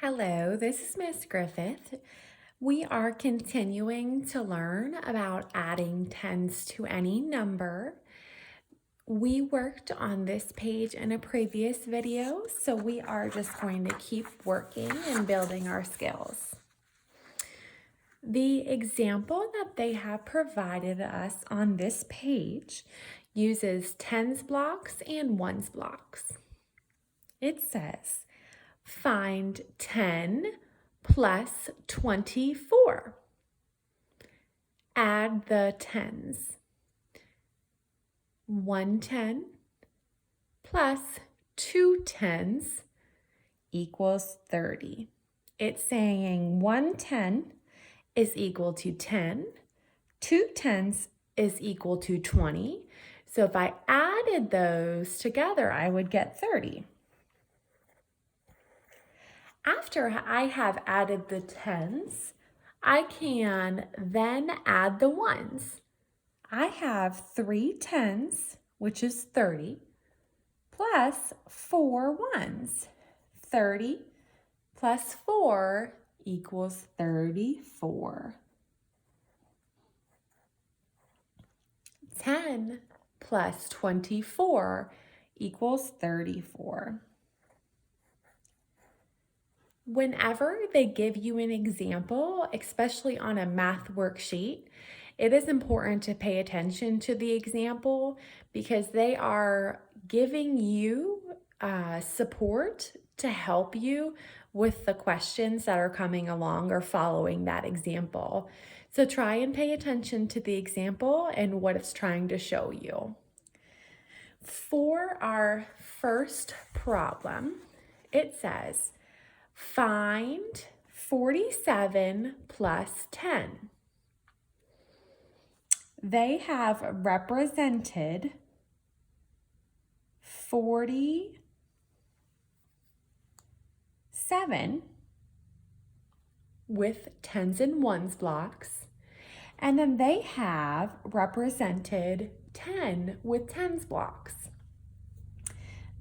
Hello, this is Miss Griffith. We are continuing to learn about adding tens to any number. We worked on this page in a previous video, so we are just going to keep working and building our skills. The example that they have provided us on this page uses tens blocks and ones blocks. It says, find 10 plus 24. Add the tens. 110 plus 2 tens equals 30. It's saying 110 is equal to 10, 2 tens is equal to 20. So if I added those together, I would get 30. After I have added the tens, I can then add the ones. I have 3 tens, which is 30, plus 4 ones. 30 plus 4 equals 34. 10 plus 24 equals 34. Whenever they give you an example, especially on a math worksheet, it is important to pay attention to the example because they are giving you support to help you with the questions that are coming along or following that example. So try and pay attention to the example and what it's trying to show you. For our first problem, it says, find 47 plus 10. They have represented 47 with tens and ones blocks, and then they have represented 10 with tens blocks.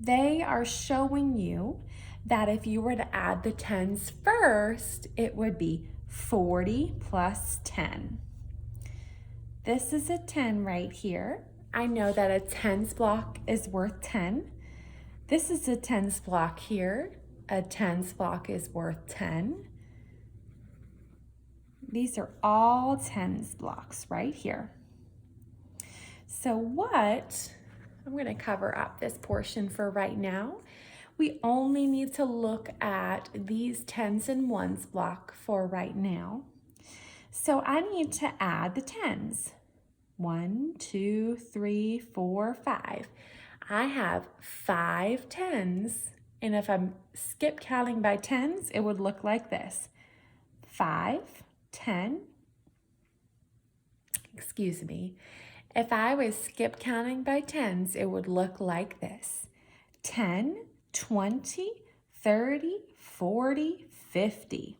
They are showing you that if you were to add the tens first, it would be 40 plus 10. This is a 10 right here. I know that a tens block is worth 10. This is a tens block here. A tens block is worth 10. These are all tens blocks right here. So I'm going to cover up this portion for right now. We only need to look at these tens and ones block for right now. So I need to add the tens. 1, 2, 3, 4, 5. I have 5 tens, and if I'm skip counting by tens, it would look like this. 5, 10. Excuse me. If I was skip counting by tens, it would look like this. 10, 20, 30, 40, 50.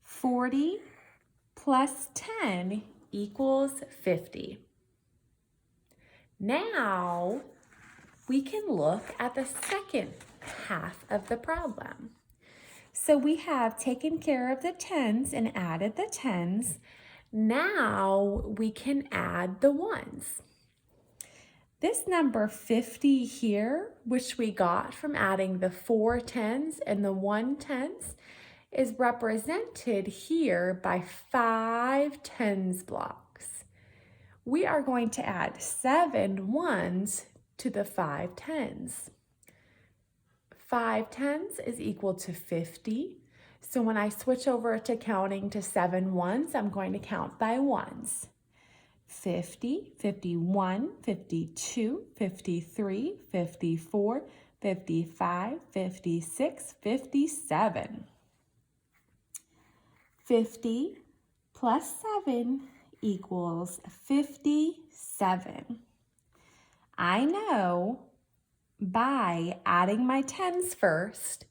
40 plus 10 equals 50. Now we can look at the second half of the problem. So we have taken care of the tens and added the tens. Now we can add the ones. This number 50 here, which we got from adding the 4 tens and the 1 tens, is represented here by 5 tens blocks. We are going to add 7 ones to the 5 tens. 5 tens is equal to 50. So when I switch over to counting to 7 ones, I'm going to count by ones. 50, 51, 52, 53, 54, 55, 56, 57. 50 plus 7 equals 57. I know by adding my tens first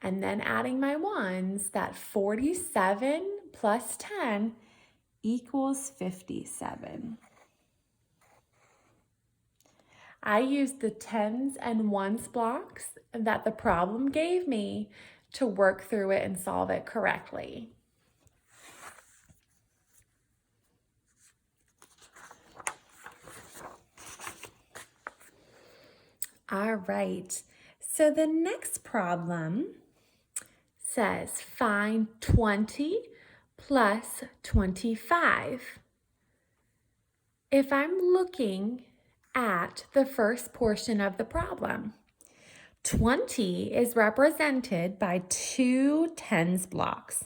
and then adding my ones that 47 plus 10 equals 57. I used the tens and ones blocks that the problem gave me to work through it and solve it correctly. All right, so the next problem says find 20 plus 25. If I'm looking at the first portion of the problem, 20 is represented by two tens blocks.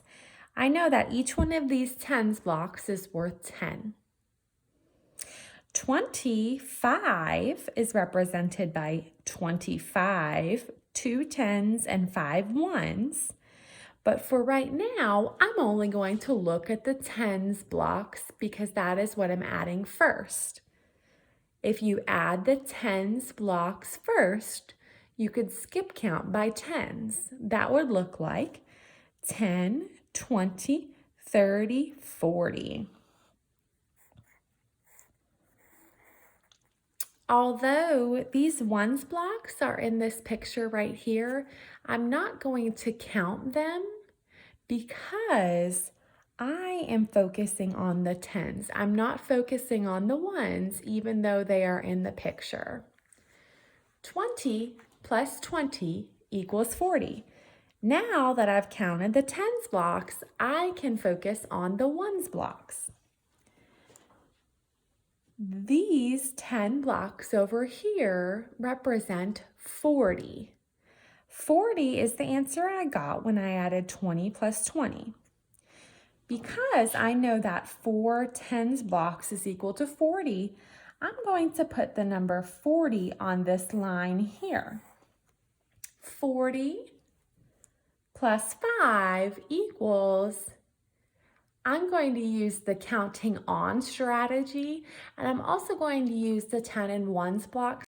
I know that each one of these tens blocks is worth 10. 25 is represented by 25, two tens, and 5 ones. But for right now, I'm only going to look at the tens blocks because that is what I'm adding first. If you add the tens blocks first, you could skip count by tens. That would look like 10, 20, 30, 40. Although these ones blocks are in this picture right here, I'm not going to count them because I am focusing on the tens. I'm not focusing on the ones, even though they are in the picture. 20 plus 20 equals 40. Now that I've counted the tens blocks, I can focus on the ones blocks. These 10 blocks over here represent 40. 40 is the answer I got when I added 20 plus 20. Because I know that 4 tens blocks is equal to 40, I'm going to put the number 40 on this line here. 40 plus 5 equals, I'm going to use the counting on strategy, and I'm also going to use the 10 and ones block